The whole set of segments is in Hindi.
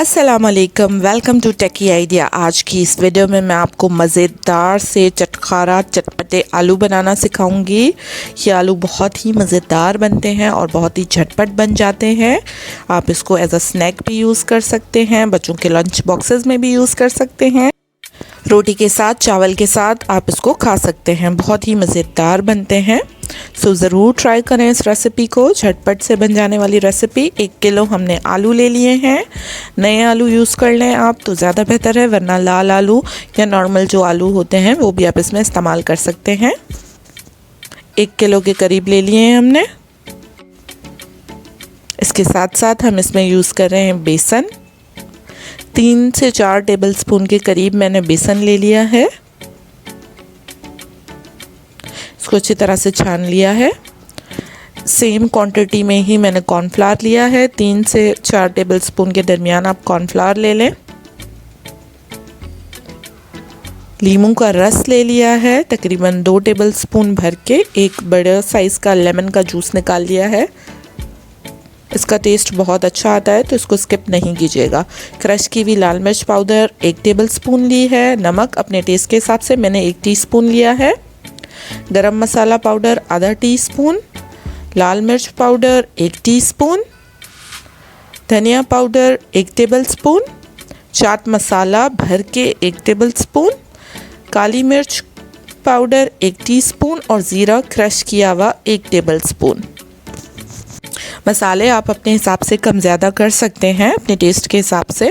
अस्सलाम वालेकुम, वेलकम टू टेकी आइडिया। आज की इस वीडियो में मैं आपको मज़ेदार से चटखारा चटपटे आलू बनाना सिखाऊंगी। ये आलू बहुत ही मज़ेदार बनते हैं और बहुत ही झटपट बन जाते हैं। आप इसको एज अ स्नैक भी यूज़ कर सकते हैं, बच्चों के लंच बॉक्सेस में भी यूज़ कर सकते हैं, रोटी के साथ, चावल के साथ आप इसको खा सकते हैं। बहुत ही मज़ेदार बनते हैं। सो ज़रूर ट्राई करें इस रेसिपी को, झटपट से बन जाने वाली रेसिपी। 1 किलो हमने आलू ले लिए हैं। नए आलू यूज़ कर लें आप तो ज़्यादा बेहतर है, वरना लाल आलू या नॉर्मल जो आलू होते हैं वो भी आप इसमें इस्तेमाल कर सकते हैं। 1 किलो के करीब ले लिए हैं हमने। इसके साथ साथ हम इसमें यूज़ कर रहे हैं बेसन। 3 से 4 टेबलस्पून के करीब मैंने बेसन ले लिया है। इसको अच्छी तरह से छान लिया है। सेम क्वांटिटी में ही मैंने कॉर्नफ्लावर लिया है। 3 से 4 टेबलस्पून के दरमियान आप कॉर्नफ्लावर ले लें। लीमू का रस ले लिया है, तकरीबन 2 टेबलस्पून भर के। एक बड़े साइज़ का लेमन का जूस निकाल लिया है। इसका टेस्ट बहुत अच्छा आता है तो इसको स्किप नहीं कीजिएगा। क्रश की हुई लाल मिर्च पाउडर 1 टेबलस्पून ली है। नमक अपने टेस्ट के हिसाब से मैंने 1 टीस्पून लिया है। गरम मसाला पाउडर आधा टीस्पून, लाल मिर्च पाउडर 1 टीस्पून, धनिया पाउडर 1 टेबलस्पून, चाट मसाला भर के 1 टेबलस्पून, काली मिर्च पाउडर 1 टीस्पून और ज़ीरा क्रश किया हुआ 1 टेबलस्पून। मसाले आप अपने हिसाब से कम ज़्यादा कर सकते हैं, अपने टेस्ट के हिसाब से।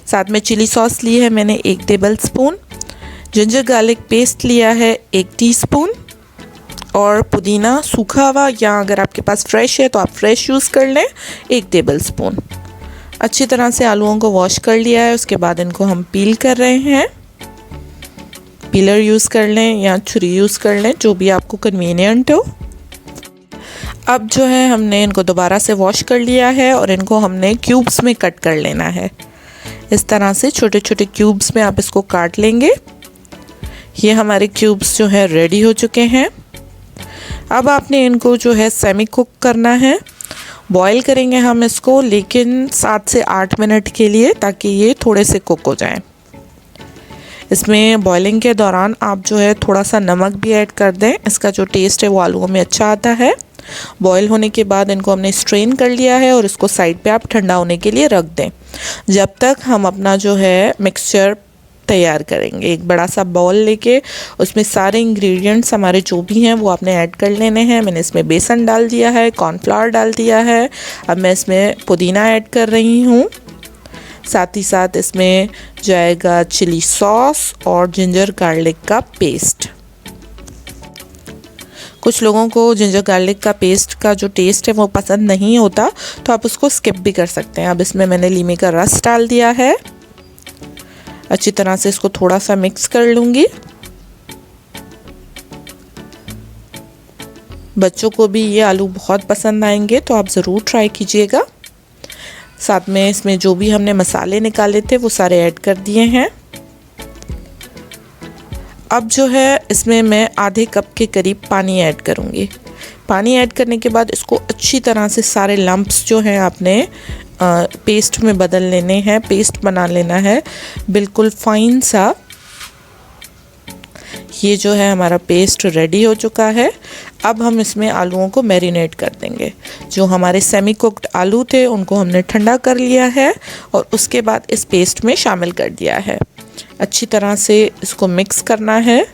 साथ में चिली सॉस ली है मैंने 1 टेबलस्पून, जिंजर गार्लिक पेस्ट लिया है 1 टीस्पून और पुदीना सूखा हुआ या अगर आपके पास फ्रेश है तो आप फ्रेश यूज़ कर लें 1 टेबलस्पून। अच्छी तरह से आलूओं को वॉश कर लिया है। उसके बाद इनको हम पील कर रहे हैं। पीलर यूज़ कर लें या छुरी यूज़ कर लें, जो भी आपको कन्वीनियंट हो। अब जो है हमने इनको दोबारा से वॉश कर लिया है और इनको हमने क्यूब्स में कट कर लेना है। इस तरह से छोटे छोटे क्यूब्स में आप इसको काट लेंगे। ये हमारे क्यूब्स जो है रेडी हो चुके हैं। अब आपने इनको जो है सेमी कुक करना है। बॉईल करेंगे हम इसको, लेकिन 7 से 8 मिनट के लिए, ताकि ये थोड़े से कुक हो जाएं। इसमें बॉइलिंग के दौरान आप जो है थोड़ा सा नमक भी ऐड कर दें। इसका जो टेस्ट है वो आलूओं में अच्छा आता है। बॉईल होने के बाद इनको हमने स्ट्रेन कर लिया है और इसको साइड पे आप ठंडा होने के लिए रख दें, जब तक हम अपना जो है मिक्सचर तैयार करेंगे। एक बड़ा सा बाउल लेके उसमें सारे इंग्रेडिएंट्स हमारे जो भी हैं वो आपने ऐड कर लेने हैं। मैंने इसमें बेसन डाल दिया है, कॉर्नफ्लावर डाल दिया है। अब मैं इसमें पुदीना ऐड कर रही हूँ। साथ ही साथ इसमें जाएगा चिली सॉस और जिंजर गार्लिक का पेस्ट। कुछ लोगों को जिंजर गार्लिक का पेस्ट का जो टेस्ट है वो पसंद नहीं होता, तो आप उसको स्किप भी कर सकते हैं। अब इसमें मैंने लीमे का रस डाल दिया है। अच्छी तरह से इसको थोड़ा सा मिक्स कर लूँगी। बच्चों को भी ये आलू बहुत पसंद आएंगे, तो आप ज़रूर ट्राई कीजिएगा। साथ में इसमें जो भी हमने मसाले निकाले थे वो सारे ऐड कर दिए हैं। अब जो है इसमें मैं आधे कप के करीब पानी ऐड करूँगी। पानी ऐड करने के बाद इसको अच्छी तरह से सारे लम्प्स जो हैं आपने पेस्ट में बदल लेने हैं, पेस्ट बना लेना है बिल्कुल फाइन सा। ये जो है हमारा पेस्ट रेडी हो चुका है। अब हम इसमें आलूओं को मैरिनेट कर देंगे। जो हमारे सेमी कुक्ड आलू थे उनको हमने ठंडा कर लिया है और उसके बाद इस पेस्ट में शामिल कर दिया है। अच्छी तरह से इसको मिक्स करना है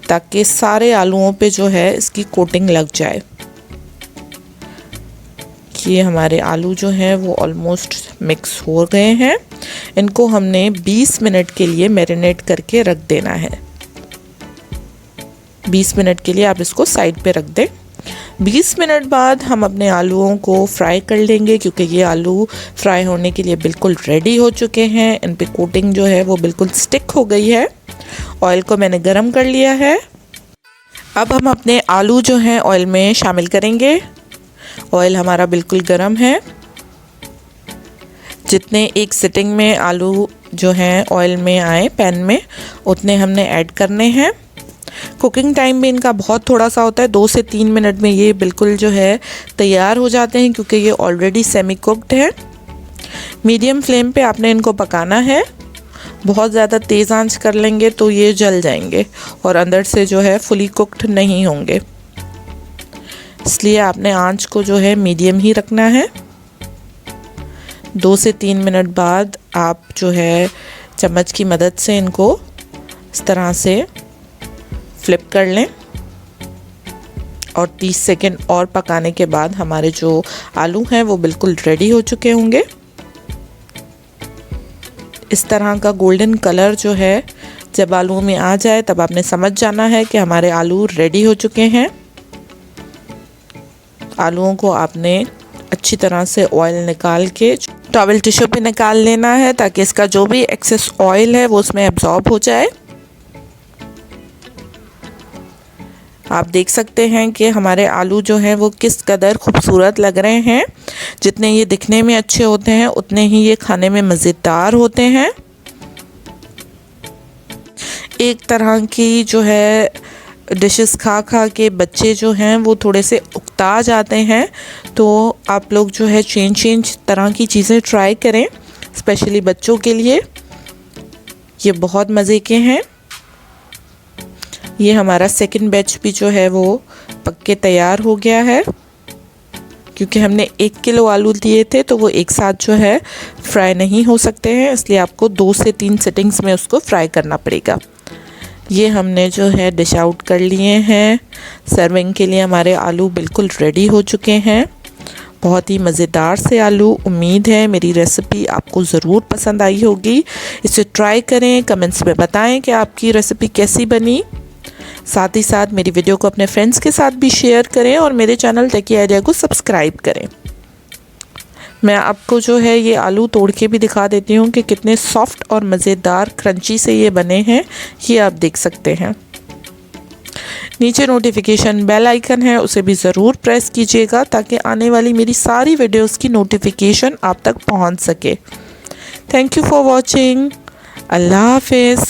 ताकि सारे आलूओं पे जो है इसकी कोटिंग लग जाए। ये हमारे आलू जो हैं वो ऑलमोस्ट मिक्स हो गए हैं। इनको हमने 20 मिनट के लिए मैरिनेट करके रख देना है। 20 मिनट के लिए आप इसको साइड पे रख दें। 20 मिनट बाद हम अपने आलूओं को फ्राई कर लेंगे, क्योंकि ये आलू फ्राई होने के लिए बिल्कुल रेडी हो चुके हैं। इन पे कोटिंग जो है वो बिल्कुल स्टिक हो गई है। ऑयल को मैंने गरम कर लिया है। अब हम अपने आलू जो हैं ऑयल में शामिल करेंगे। ऑयल हमारा बिल्कुल गरम है। जितने एक सिटिंग में आलू जो हैं ऑयल में आए पैन में, उतने हमने ऐड करने हैं। कुकिंग टाइम भी इनका बहुत थोड़ा सा होता है, 2 से 3 मिनट में ये बिल्कुल जो है तैयार हो जाते हैं, क्योंकि ये ऑलरेडी सेमी कुक्ड है। मीडियम फ्लेम पे आपने इनको पकाना है। बहुत ज़्यादा तेज़ आंच कर लेंगे तो ये जल जाएंगे और अंदर से जो है फुली कुक्ड नहीं होंगे, इसलिए आपने आंच को जो है मीडियम ही रखना है। 2 से 3 मिनट बाद आप जो है चम्मच की मदद से इनको इस तरह से फ्लिप कर लें और 30 सेकेंड और पकाने के बाद हमारे जो आलू हैं वो बिल्कुल रेडी हो चुके होंगे। इस तरह का गोल्डन कलर जो है जब आलूओं में आ जाए तब आपने समझ जाना है कि हमारे आलू रेडी हो चुके हैं। आलूओं को आपने अच्छी तरह से ऑयल निकाल के टॉवल टिश्यू पे निकाल लेना है ताकि इसका जो भी एक्सेस ऑयल है वो उसमें एब्जॉर्ब हो जाए। आप देख सकते हैं कि हमारे आलू जो हैं वो किस कदर खूबसूरत लग रहे हैं। जितने ये दिखने में अच्छे होते हैं उतने ही ये खाने में मज़ेदार होते हैं। एक तरह की जो है डिशेस खा खा के बच्चे जो हैं वो थोड़े से उकता जाते हैं, तो आप लोग जो है चेंज तरह की चीज़ें ट्राई करें, स्पेशली बच्चों के लिए। ये बहुत मज़े के हैं। ये हमारा सेकंड बैच भी जो है वो पक के तैयार हो गया है। क्योंकि हमने 1 किलो आलू लिए थे तो वो एक साथ जो है फ्राई नहीं हो सकते हैं, इसलिए आपको 2 से 3 सिटिंग्स में उसको फ्राई करना पड़ेगा। ये हमने जो है डिश आउट कर लिए हैं। सर्विंग के लिए हमारे आलू बिल्कुल रेडी हो चुके हैं। बहुत ही मज़ेदार से आलू। उम्मीद है मेरी रेसिपी आपको ज़रूर पसंद आई होगी। इसे ट्राई करें, कमेंट्स में बताएं कि आपकी रेसिपी कैसी बनी। साथ ही साथ मेरी वीडियो को अपने फ्रेंड्स के साथ भी शेयर करें और मेरे चैनल टेकी आइडिया को सब्सक्राइब करें। मैं आपको जो है ये आलू तोड़ के भी दिखा देती हूँ कि कितने सॉफ्ट और मज़ेदार क्रंची से ये बने हैं, ये आप देख सकते हैं। नीचे नोटिफिकेशन बेल आइकन है, उसे भी ज़रूर प्रेस कीजिएगा ताकि आने वाली मेरी सारी वीडियोस की नोटिफिकेशन आप तक पहुँच सके। Thank you for watching. अल्लाह हाफिज़।